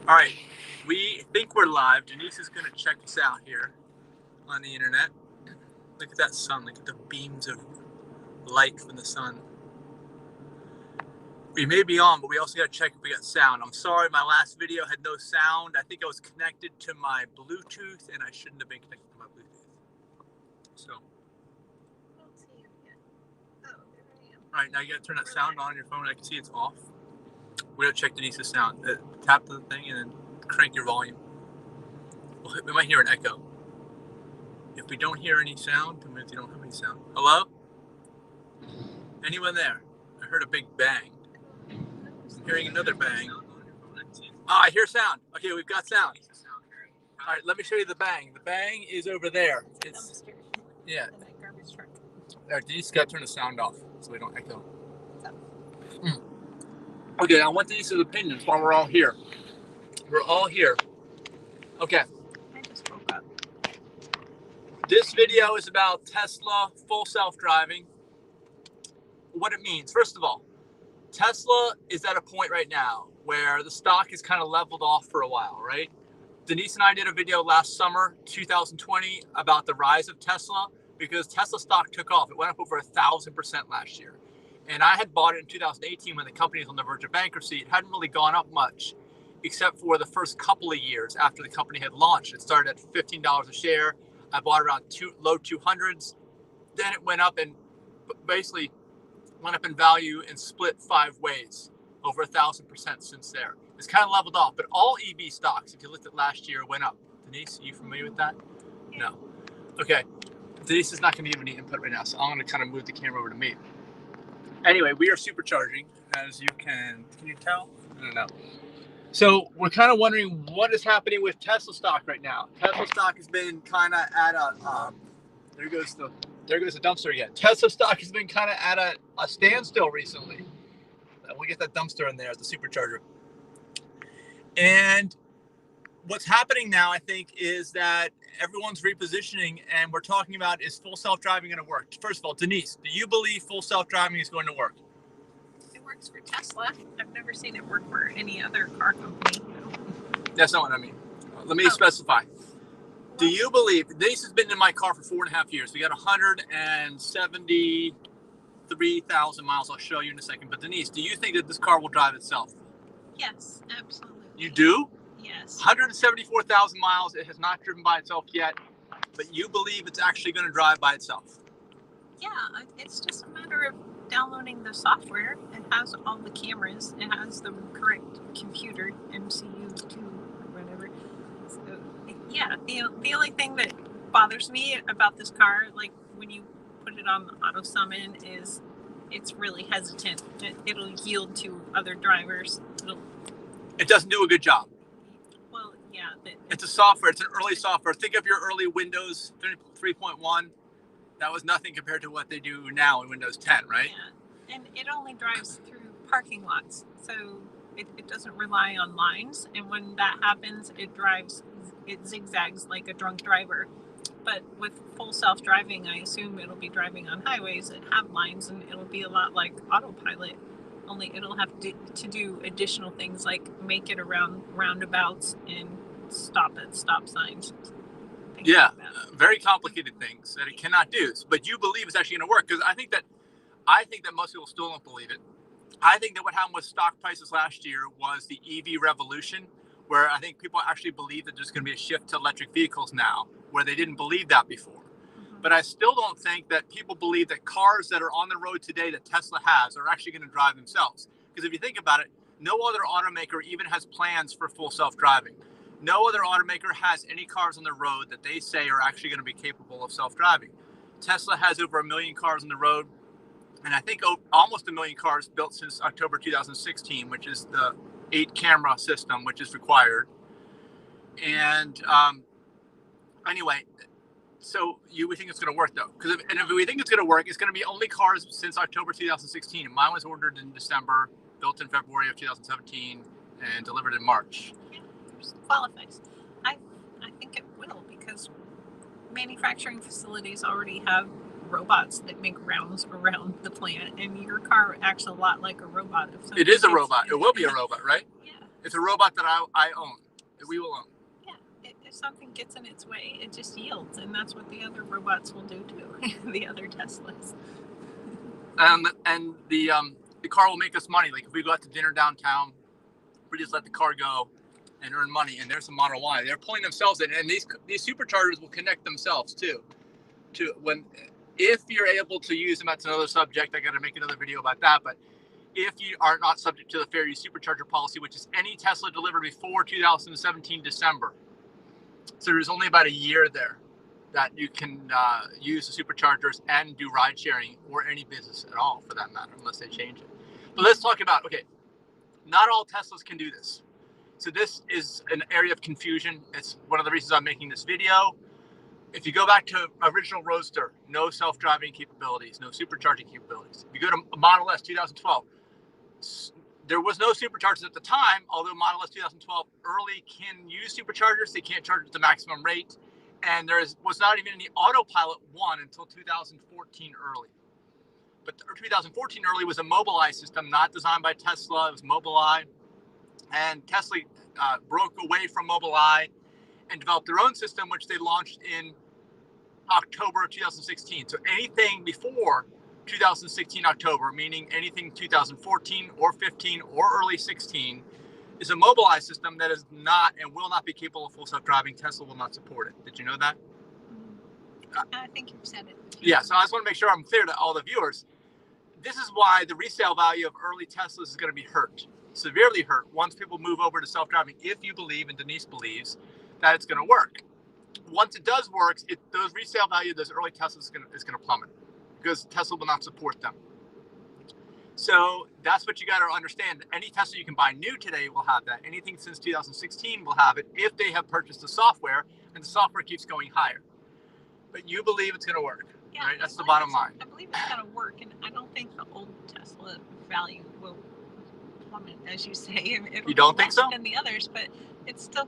All right, we think we're live. Denise is going to check us out here on the internet. Look at that sun. Look at the beams of light from the sun. We may be on, but we also got to check if we got sound. I'm sorry, my last video had no sound. I think I was connected to my Bluetooth, and I shouldn't have been connected to my Bluetooth. So. I don't see you yet. Oh, there I am. All right, now you got to turn that sound on your phone. I can see it's off. We're going to check Denise's sound. Tap the thing and then crank your volume. We might hear an echo. If we don't hear any sound, that means you don't have any sound. Hello? Anyone there? I heard a big bang. I'm hearing another bang. Oh, I hear sound. Okay, we've got sound. All right, let me show you the bang. The bang is over there. It's yeah. All right, Denise got to turn the sound off so we don't echo. Okay, I want Denise's opinions while we're all here. We're all here. Okay. I just woke up. This video is about Tesla full self-driving. What it means. First of all, Tesla is at a point right now where the stock is kind of leveled off for a while, right? Denise and I did a video last summer, 2020, about the rise of Tesla because Tesla stock took off. It went up over 1,000% last year. And I had bought it in 2018 when the company was on the verge of bankruptcy. It hadn't really gone up much, except for the first couple of years after the company had launched. It started at $15 a share. I bought it around low 200s. Then it went up and basically went up in value and split 5 ways, over 1,000% since there. It's kind of leveled off, but all EV stocks, if you looked at last year, went up. Denise, are you familiar with that? Yeah. No. Okay. Denise is not going to give any input right now, so I'm going to kind of move the camera over to me. Anyway, we are supercharging, as you can you tell? I don't know. So we're kind of wondering what is happening with Tesla stock right now. Tesla stock has been kind of at a, there goes the dumpster again. Tesla stock has been kind of at a standstill recently. We'll get that dumpster in there as the supercharger. And what's happening now, I think, is that everyone's repositioning, and we're talking about, is full self-driving going to work? First of all, Denise, do you believe full self-driving is going to work? It works for Tesla. I've never seen it work for any other car company. That's not what I mean. Let me specify. Do you believe, Denise has been in my car for 4.5 years. We got 173,000 miles. I'll show you in a second. But Denise, do you think that this car will drive itself? Yes, absolutely. You do? Yes. 174,000 miles. It has not driven by itself yet, but you believe it's actually going to drive by itself? Yeah, it's just a matter of downloading the software. It has all the cameras. It has the correct computer, MCU2 or whatever. So, yeah, the only thing that bothers me about this car, like when you put it on the auto summon, is it's really hesitant. It'll yield to other drivers. It doesn't do a good job. Well, yeah. It's a software. It's an early software. Think of your early Windows 3.1. That was nothing compared to what they do now in Windows 10, right? Yeah, and it only drives through parking lots, so it doesn't rely on lines. And when that happens, it zigzags like a drunk driver. But with full self-driving, I assume it'll be driving on highways that have lines, and it'll be a lot like autopilot. Only it'll have to do additional things like make it around roundabouts and stop at stop signs. Yeah, very complicated things that it cannot do. But you believe it's actually going to work, because I think that most people still don't believe it. I think that what happened with stock prices last year was the EV revolution, where I think people actually believe that there's going to be a shift to electric vehicles now, where they didn't believe that before. Mm-hmm. But I still don't think that people believe that cars that are on the road today that Tesla has are actually going to drive themselves. Because if you think about it, no other automaker even has plans for full self-driving. No other automaker has any cars on the road that they say are actually going to be capable of self-driving. Tesla has over 1 million cars on the road, and I think almost 1 million cars built since October 2016, which is the 8-camera system, which is required. And anyway, so we think it's going to work, though. And if we think it's going to work, it's going to be only cars since October 2016. Mine was ordered in December, built in February of 2017, and delivered in March. Qualifies. I think it will, because manufacturing facilities already have robots that make rounds around the plant, and your car acts a lot like a robot. It is a robot. It will be a robot, right? Yeah. It's a robot that I own, that we will own. Yeah, if something gets in its way, it just yields, and that's what the other robots will do too. The other Teslas. And the car will make us money. Like if we go out to dinner downtown, we just let the car go and earn money. And there's a Model Y. They're pulling themselves in, and these superchargers will connect themselves too. If you're able to use them, that's another subject. I got to make another video about that. But if you are not subject to the fair use supercharger policy, which is any Tesla delivered before 2017 December, so there's only about a year there that you can use the superchargers and do ride sharing or any business at all for that matter, unless they change it. But let's talk about, okay, not all Teslas can do this. So this is an area of confusion. It's one of the reasons I'm making this video. If you go back to original Roadster, no self-driving capabilities, no supercharging capabilities. If you go to Model S 2012, there was no superchargers at the time, although Model S 2012 early can use superchargers. They can't charge at the maximum rate. And was not even any Autopilot 1 until 2014 early. But 2014 early was a Mobileye system, not designed by Tesla. It was Mobileye. And Tesla broke away from Mobileye and developed their own system, which they launched in October of 2016. So anything before 2016 October, meaning anything 2014 or 15 or early 16, is a Mobileye system that is not and will not be capable of full self-driving. Tesla will not support it. Did you know that? I think you've said it. Yeah, so I just want to make sure I'm clear to all the viewers. This is why the resale value of early Teslas is going to be hurt, severely hurt, once people move over to self-driving, if you believe, and Denise believes, that it's going to work. Once it does work, those resale value of those early Teslas is going to plummet because Tesla will not support them. So that's what you got to understand. Any Tesla you can buy new today will have that. Anything since 2016 will have it if they have purchased the software, and the software keeps going higher. But you believe it's going to work, yeah, right? That's the bottom line. I believe it's going to work, and I don't think the old Tesla value will plummet, as you say. You don't think so? Than the others, but it's still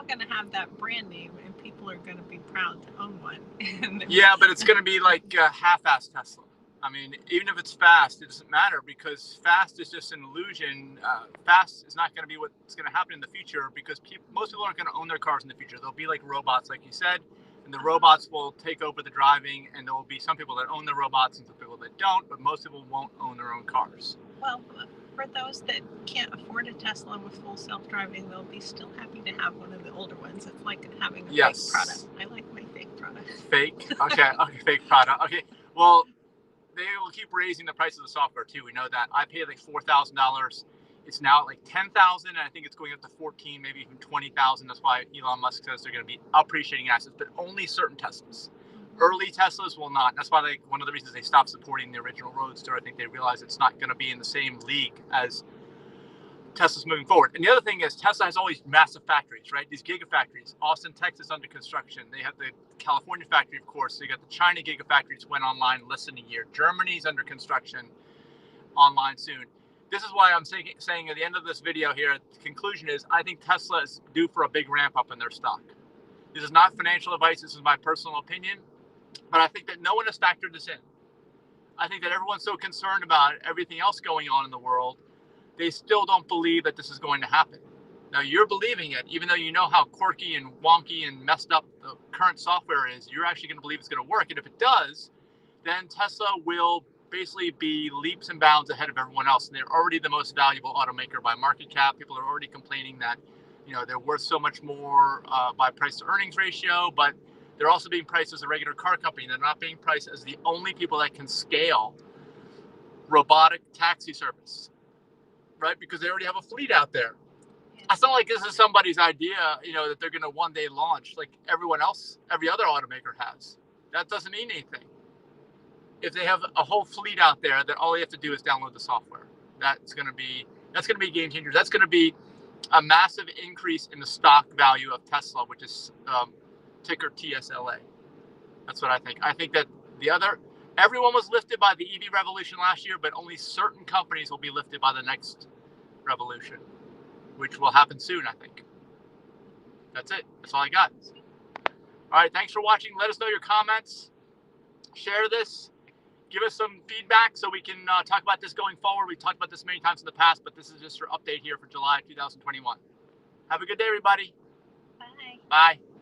going to have that brand name, and people are going to be proud to own one. Yeah, but it's going to be like a half-assed Tesla. I mean, even if it's fast, it doesn't matter because fast is just an illusion. Fast is not going to be what's going to happen in the future because most people aren't going to own their cars in the future. They'll be like robots, like you said, and the robots will take over the driving, and there will be some people that own the robots and some people that don't, but most people won't own their own cars. Well, for those that can't afford a Tesla with full self-driving, they'll be still happy to have one of the older ones. It's like having a fake product. I like my fake product. Fake? Okay, fake product. Okay, well, they will keep raising the price of the software too. We know that. I paid like $4,000. It's now at like $10,000, and I think it's going up to 14, maybe even 20,000. That's why Elon Musk says they're going to be appreciating assets, but only certain Teslas. Early Teslas will not. That's why one of the reasons they stopped supporting the original Roadster. I think they realize it's not going to be in the same league as Tesla's moving forward. And the other thing is Tesla has always massive factories, right? These gigafactories. Austin, Texas, under construction. They have the California factory, of course. So you got the China gigafactories went online less than a year. Germany's under construction, online soon. This is why I'm saying at the end of this video here, the conclusion is I think Tesla is due for a big ramp up in their stock. This is not financial advice. This is my personal opinion. But I think that no one has factored this in. I think that everyone's so concerned about everything else going on in the world, they still don't believe that this is going to happen. Now, you're believing it, even though you know how quirky and wonky and messed up the current software is, you're actually going to believe it's going to work. And if it does, then Tesla will basically be leaps and bounds ahead of everyone else. And they're already the most valuable automaker by market cap. People are already complaining that, they're worth so much more by price to earnings ratio, but they're also being priced as a regular car company. They're not being priced as the only people that can scale robotic taxi service, right? Because they already have a fleet out there. It's not like this is somebody's idea, that they're going to one day launch like everyone else, every other automaker has. That doesn't mean anything. If they have a whole fleet out there, that all you have to do is download the software. That's going to be a game changer. That's going to be a massive increase in the stock value of Tesla, which is ticker TSLA. That's what I think. I think that everyone was lifted by the EV revolution last year, but only certain companies will be lifted by the next revolution, which will happen soon, I think. That's it. That's all I got. All right. Thanks for watching. Let us know your comments. Share this. give us some feedback so we can talk about this going forward. We talked about this many times in the past, but this is just your update here for July 2021. Have a good day, everybody. Bye. Bye.